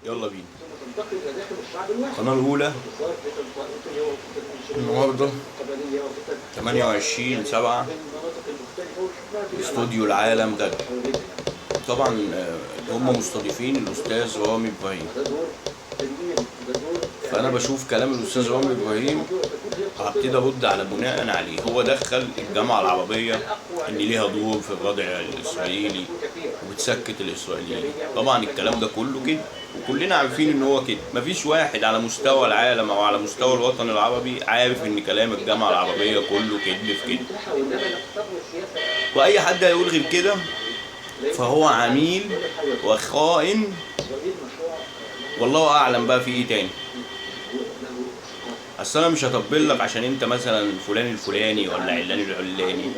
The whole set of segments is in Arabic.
يلا بينا. القناة الأولى النهاردة 28/7 استوديو العالم غدا. طبعا هم مستضيفين الأستاذ رامي إبراهيم، فأنا بشوف كلام الأستاذ رامي إبراهيم هبتدي أرد على بناء عليه. هو دخل الجامعة العربية إن ليها دور في الردع الإسرائيلي وبتسكت الإسرائيليين. طبعا الكلام ده كله كده، وكلنا عارفين إن هو كده. مفيش واحد على مستوى العالم أو على مستوى الوطن العربي عارف إن كلام الجامعة العربية كله كذب في كده. وأي حد هيقول غير كده فهو عميل وخائن، والله أعلم بقى في إيه تاني. اصل انا مش هطبل لك عشان انت مثلا فلان الفلاني ولا علان العلاني.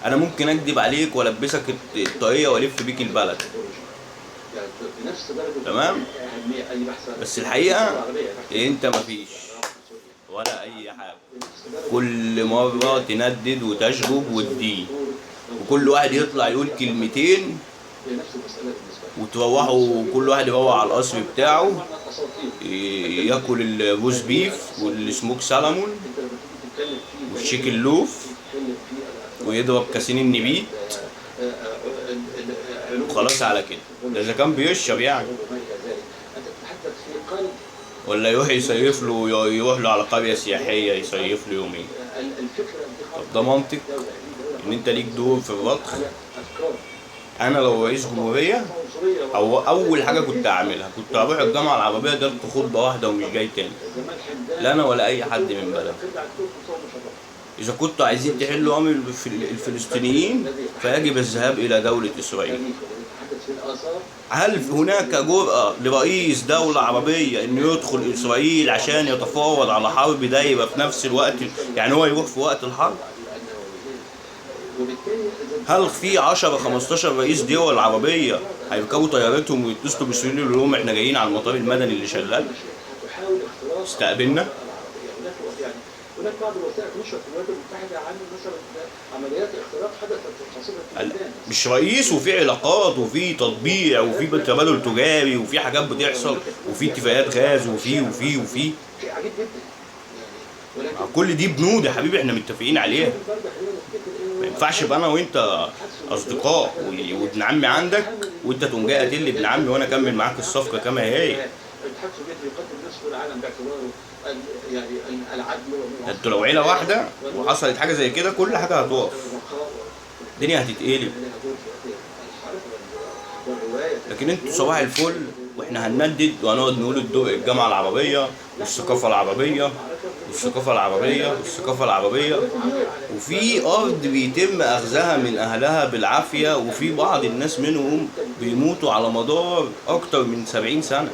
انا ممكن اكذب عليك والبسك الطاقيه والف بيك البلد، تمام؟ بس الحقيقه انت مفيش ولا اي حاجه. كل مره تندد وتشجب وتدين، وكل واحد يطلع يقول كلمتين وتروحوا كل واحد يروح على القصر بتاعه ياكل الروز بيف والسموك سالمون والشيكن لوف ويضرب كاسين النبيت وخلاص على كده. ده اذا كان بيشرب يعني، ولا يروح يصيف له، يروح له على قريه سياحيه يصيف له يومين. طب ده منطق ان انت ليك دور في الرضخ؟ انا لو رئيس جمهوريه اول حاجه كنت اعملها كنت اروح الجامعه العربيه ده خطبه واحده ومش جاي تاني، لا انا ولا اي حد من بلدي. اذا كنتوا عايزين تحلوا امر الفلسطينيين فيجب الذهاب الى دوله اسرائيل. هل هناك جرأة لرئيس دولة عربية انه يدخل اسرائيل عشان يتفاوض على حرب دايرة في نفس الوقت؟ يعني هو يروح في وقت الحرب؟ هل في 10-15 رئيس دول عربية هيركبوا طيارتهم ويتصلوا بإسرائيل يقولوا لهم احنا جايين على المطار المدني اللي شغال استقبلنا؟ هناك بعض الوثائق نشرت في الولايات المتحده عن مثلا عمليات اختراق حدثت في قصيمه البلدان. مش رئيس، وفي علاقات وفي تطبيع وفي تبادل تجاري وفي حاجات بتحصل وفي اتفاقات غاز وفي شيء عجيب جدا. كل دي بنود يا حبيبي احنا متفقين عليها. ما ينفعش يبقى انا وانت اصدقاء وابن عمي عندك وانت تقوم جاي قاتل لي ابن عمي وانا اكمل معاك الصفقه كما هي. الاتحاد السوفيتي يقدم نصف العالم باعتباره يعني العدل. انتوا لو عيله واحده وحصلت حاجه زي كده كل حاجه هتقف، الدنيا هتتقلب. لكن انتوا صباح الفل واحنا هنندد وهنقعد نقول الجامعه العربيه والثقافه العربيه والثقافه العربيه والثقافه العربيه، وفي ارض بيتم اخذها من اهلها بالعافيه، وفي بعض الناس منهم بيموتوا على مدار اكتر من 70 سنه،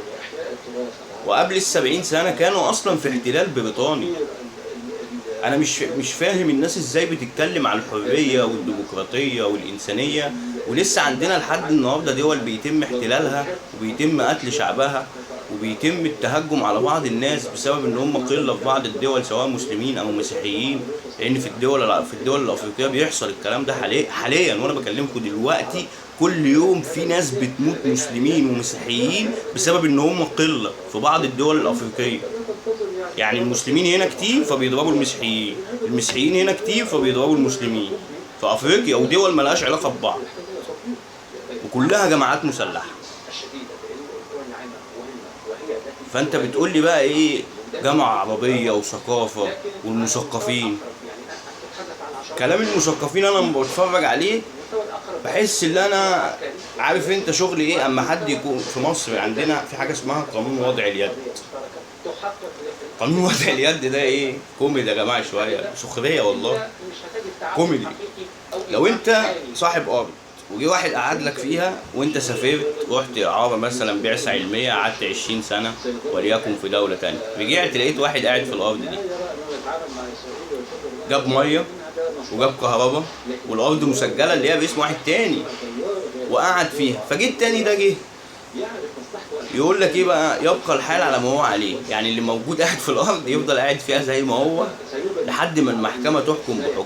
وقبل ال70 سنه كانوا اصلا في احتلال بريطاني. انا مش فاهم الناس ازاي بتتكلم عن الحريه والديمقراطيه والانسانيه ولسه عندنا لحد النهارده دول بيتم احتلالها وبيتم قتل شعبها وبيتم التهجم على بعض الناس بسبب ان هم قله في بعض الدول سواء مسلمين او مسيحيين. لان في الدول الافريقيه بيحصل الكلام ده حاليا وانا بكلمكم دلوقتي. كل يوم في ناس بتموت مسلمين ومسيحيين بسبب ان هم قله في بعض الدول الافريقيه. يعني المسلمين هنا كتير فبيضربوا المسيحيين، المسيحيين هنا كتير فبيضربوا المسلمين في افريقيا، ودول ملهاش علاقه ببعض وكلها جماعات مسلحه. فانت بتقول لي بقى ايه جامعه عربيه وثقافه والمثقفين؟ كلام المثقفين انا لما بتفرج عليه بحس ان انا عارف انت شغل ايه. اما حد يكون في مصر عندنا في حاجه اسمها قانون وضع اليد. قانون وضع اليد ده ايه؟ كوميدي يا جماعه شويه، سخريه والله، كوميدي. لو انت صاحب ارض وجي واحد قعد لك فيها وانت سافرت رحت اعاره مثلا بعثه علميه قعدت 20 سنه وليكن في دوله ثانيه، رجعت لقيت واحد قاعد في الارض دي جاب ميه وجاب كهرباء والارض مسجله اللي هي باسم واحد تاني وقعد فيها، فجيت تاني ده جه يقول لك ايه بقى؟ يبقى الحال على ما هو عليه. يعني اللي موجود قاعد في الارض يفضل قاعد فيها زي ما هو لحد ما المحكمه تحكم بحكم.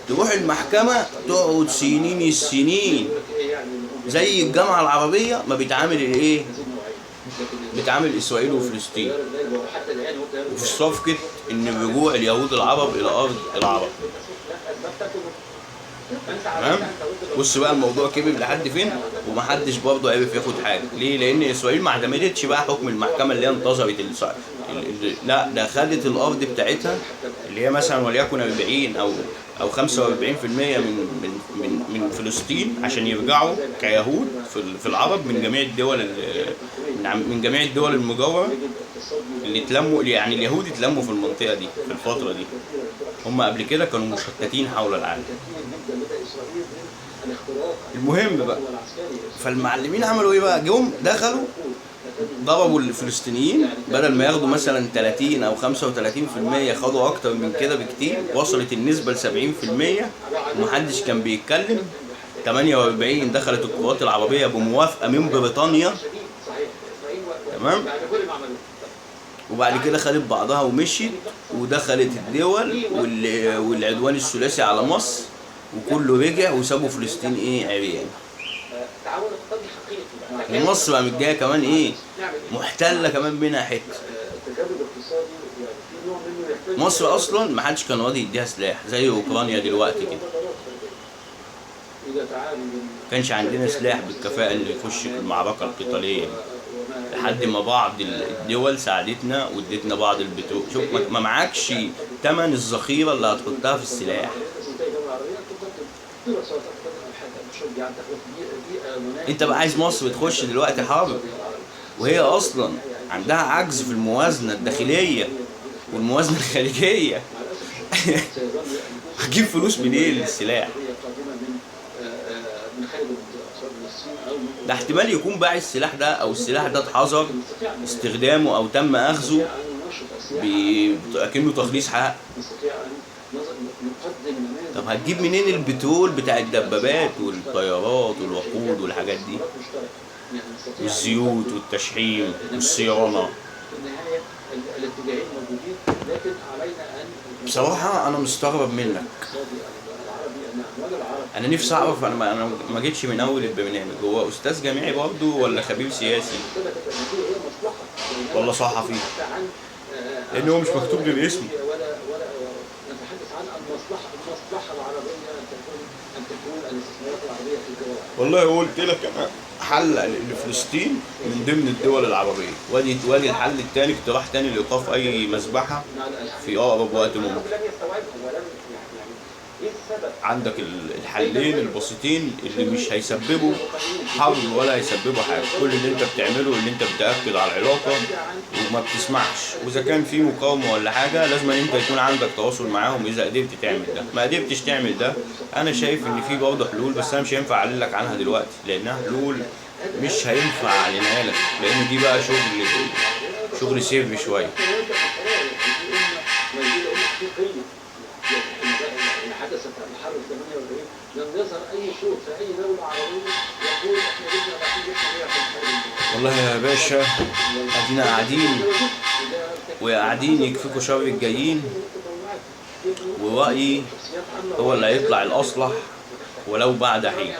تروح المحكمه تقعد سنين السنين. زي الجامعه العربيه ما بيتعامل الايه؟ بتعامل اسرائيل وفلسطين، حتى الان وفي صفقة ان رجوع اليهود العرب الى ارض العرب. تمام. بص بقى الموضوع كبر لحد فين، ومحدش برضه عرف ياخد حاجه. ليه؟ لان اسرائيل ما اعتمدتش بقى حكم المحكمه اللي هي انتظرت لا، ده خدت الارض بتاعتها اللي هي مثلا وليكن 40 او 45% من فلسطين، عشان يرجعوا كيهود في العرب من جميع الدول من جميع الدول المجاوره اللي اتلموا، يعني اليهود اتلموا في المنطقه دي في الفتره دي. هم قبل كده كانوا مشتتين حول العالم. المهم بقى، فالمعلمين عملوا ايه بقى؟ جم دخلوا ضربوا الفلسطينيين، بدل ما ياخدوا مثلا 30 او 35% خدوا اكتر من كده بكتير، وصلت النسبه ل 70% ومحدش كان بيتكلم. 48 دخلت القوات العربيه بموافقه من بريطانيا، تمام، وبعد كده خدت بعضها ومشيت، ودخلت الدول والعدوان الثلاثي على مصر، وكله رجع وسابوا فلسطين ايه؟ عريان. ومصر بقى متجايه كمان ايه؟ محتله كمان منها حته. مصر اصلا ما حدش كان راضي يديها سلاح زي اوكرانيا دلوقتي كده. كانش عندنا سلاح بالكفاءه اللي يخش في المعركه القتاليه، لحد ما بعض الدول ساعدتنا وادتنا بعض البترول. شوف، ما معكش ثمن الذخيره اللي هتحطها في السلاح. انت بقى عايز مصر تخش دلوقتي حرب وهي اصلا عندها عجز في الموازنه الداخليه والموازنه الخارجيه. هتجيب فلوس منين للسلاح؟ ده احتمال يكون باع السلاح ده، او السلاح ده اتحظر استخدامه او تم اخذه كأنه تخليص حق. طب هتجيب منين البترول بتاع الدبابات والطيارات والوقود والحاجات دي، والزيوت والتشحيم والصيانه؟ بصراحه انا مستغرب منك. انا نفسي اعرف، انا ما جيتش من اول البرنامج، هو استاذ جامعي برضه ولا خبير سياسي ولا صحفي؟ لان هو مش مكتوب لي الاسم. والله قلت لك انا حل لفلسطين من ضمن الدول العربيه، وادي الحل الثاني، اقتراح ثاني لايقاف اي مذبحه في اقرب وقت ممكن. عندك الحلين البسيطين اللي مش هيسببوا حرب ولا هيسببوا حاجه. كل اللي انت بتعمله ان انت بتاكد على العلاقه وما بتسمعش، واذا كان في مقاومه ولا حاجه لازم ان انت يكون عندك تواصل معاهم. اذا قدرت تعمل ده، ما قدرتش تعمل ده، انا شايف ان في برضه حلول، بس انا مش هينفع اعلن لك عنها دلوقتي لانها حلول مش هينفع اعلنها لك، لان دي بقى شغل سيري شويه. حدثت الحرب 48 لم يظهر اي صوت في اي دوله عربيه يقول احنا بدنا نحل. والله يا باشا ادينا قاعدين وقاعدين، يكفيكوا شر الجايين، ورأيي هو اللي هيطلع الاصلح ولو بعد حين.